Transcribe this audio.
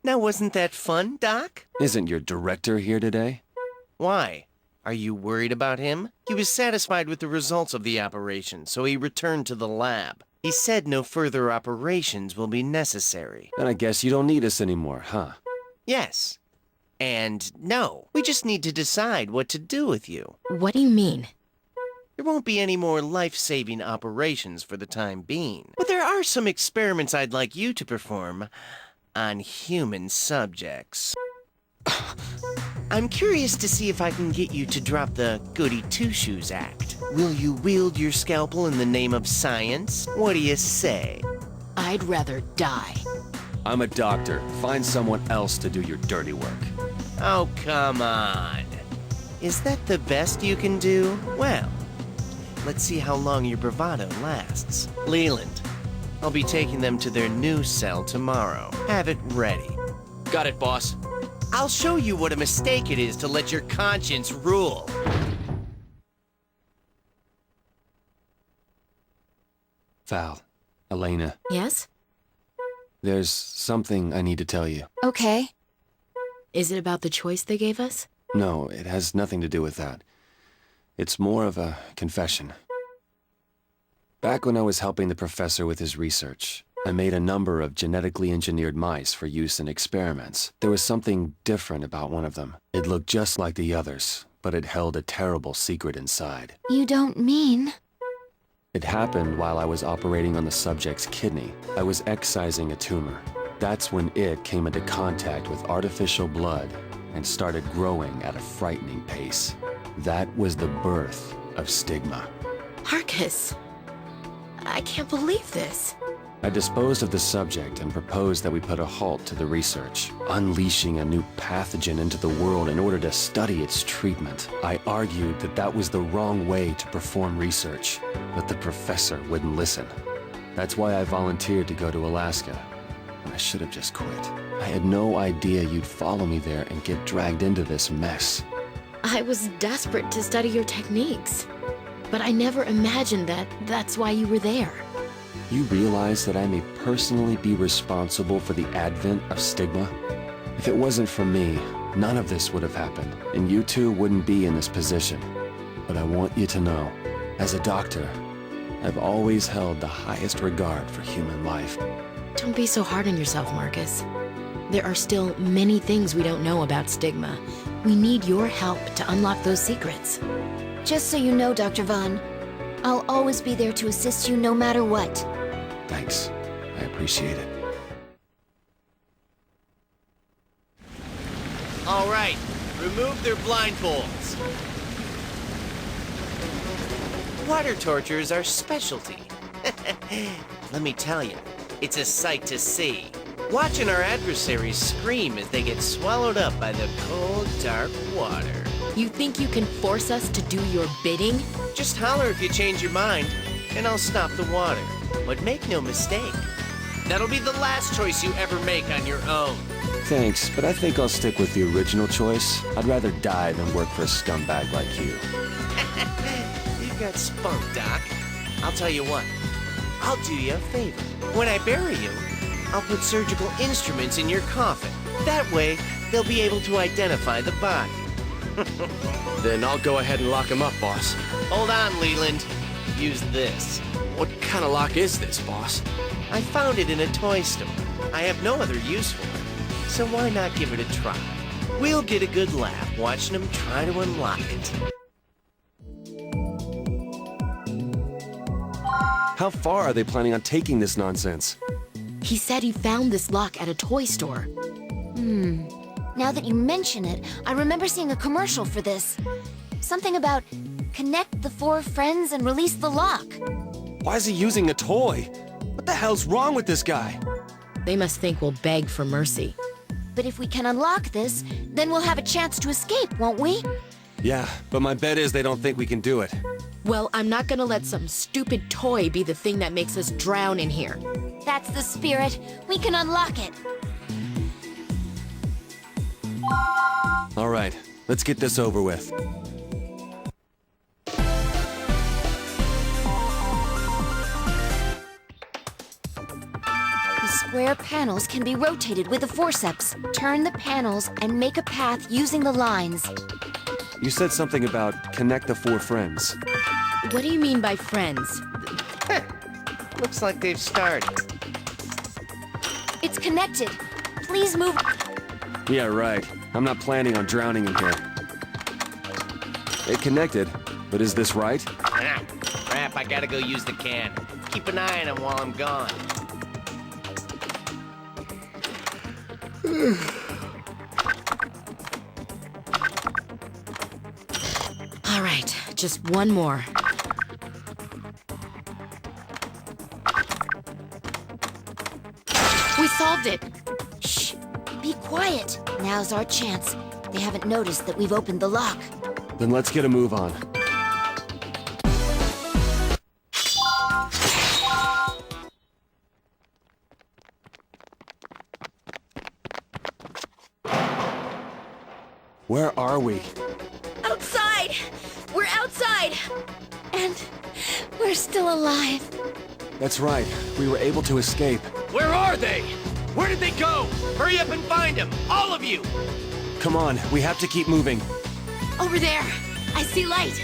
Now wasn't that fun, Doc? Isn't your director here today? Why? Are you worried about him? He was satisfied with the results of the operation, so he returned to the lab. He said no further operations will be necessary. Then I guess you don't need us anymore, huh? Yes. And no. We just need to decide what to do with you. What do you mean? There won't be any more life-saving operations for the time being. But there are some experiments I'd like you to perform on human subjects. I'm curious to see if I can get you to drop the Goody Two-Shoes act. Will you wield your scalpel in the name of science? What do you say? I'd rather die. I'm a doctor. Find someone else to do your dirty work. Oh, come on. Is that the best you can do? Well, let's see how long your bravado lasts. Leland, I'll be taking them to their new cell tomorrow. Have it ready. Got it, boss. I'll show you what a mistake it is to let your conscience rule. Val, Elena, Yes? there's something I need to tell you. Okay. Is it about the choice they gave us? No, it has nothing to do with that. It's more of a confession. Back when I was helping the professor with his research, I made a number of genetically engineered mice for use in experiments. There was something different about one of them. It looked just like the others, but it held a terrible secret inside. You don't mean... It happened while I was operating on the subject's kidney. I was excising a tumor. That's when it came into contact with artificial blood and started growing at a frightening pace. That was the birth of stigma. Marcus, I can't believe this. I disposed of the subject and proposed that we put a halt to the research, unleashing a new pathogen into the world in order to study its treatment. I argued that that was the wrong way to perform research, but the professor wouldn't listen. That's why I volunteered to go to Alaska, and I should have just quit. I had no idea you'd follow me there and get dragged into this mess. I was desperate to study your techniques, but I never imagined that that's why you were there. You realize that I may personally be responsible for the advent of stigma? If it wasn't for me, none of this would have happened, and you two wouldn't be in this position. But I want you to know, as a doctor, I've always held the highest regard for human life. Don't be so hard on yourself, Marcus. There are still many things we don't know about stigma. We need your help to unlock those secrets. Just so you know, Dr. Vaughn, I'll always be there to assist you no matter what. Thanks. I appreciate it. All right, remove their blindfolds. Water torture is our specialty. Let me tell you, it's a sight to see. Watching our adversaries scream as they get swallowed up by the cold, dark water. You think you can force us to do your bidding? Just holler if you change your mind, and I'll stop the water. But make no mistake, that'll be the last choice you ever make on your own. Thanks, but I think I'll stick with the original choice. I'd rather die than work for a scumbag like you. You've got spunk, Doc. I'll tell you what, I'll do you a favor. When I bury you, I'll put surgical instruments in your coffin. That way, they'll be able to identify the body. Then I'll go ahead and lock him up, boss. Hold on, Leland. Use this. What kind of lock is this, boss? I found it in a toy store. I have no other use for it, so why not give it a try? We'll get a good laugh watching him try to unlock it. How far are they planning on taking this nonsense? He said he found this lock at a toy store. Now that you mention it, I remember seeing a commercial for this. Something about connect the 4 friends and release the lock. Why is he using a toy? What the hell's wrong with this guy? They must think we'll beg for mercy. But if we can unlock this, then we'll have a chance to escape, won't we? Yeah, but my bet is they don't think we can do it. Well, I'm not gonna let some stupid toy be the thing that makes us drown in here. That's the spirit. We can unlock it. All right, let's get this over with. The square panels can be rotated with the forceps. Turn the panels and make a path using the lines. You said something about connect the 4 friends. What do you mean by friends? Looks like they've started. It's connected. Please move. Yeah, right. I'm not planning on drowning in here. It connected, but is this right? Ah, crap, I gotta go use the can. Keep an eye on him while I'm gone. All right, just one more. We solved it! Shh. Be quiet. Now's our chance. They haven't noticed that we've opened the lock. Then let's get a move on. Where are we? Outside! We're outside! And we're still alive. That's right. We were able to escape. Where are they? Where did they go? Hurry up and find them, all of you! Come on, we have to keep moving. Over there! I see light!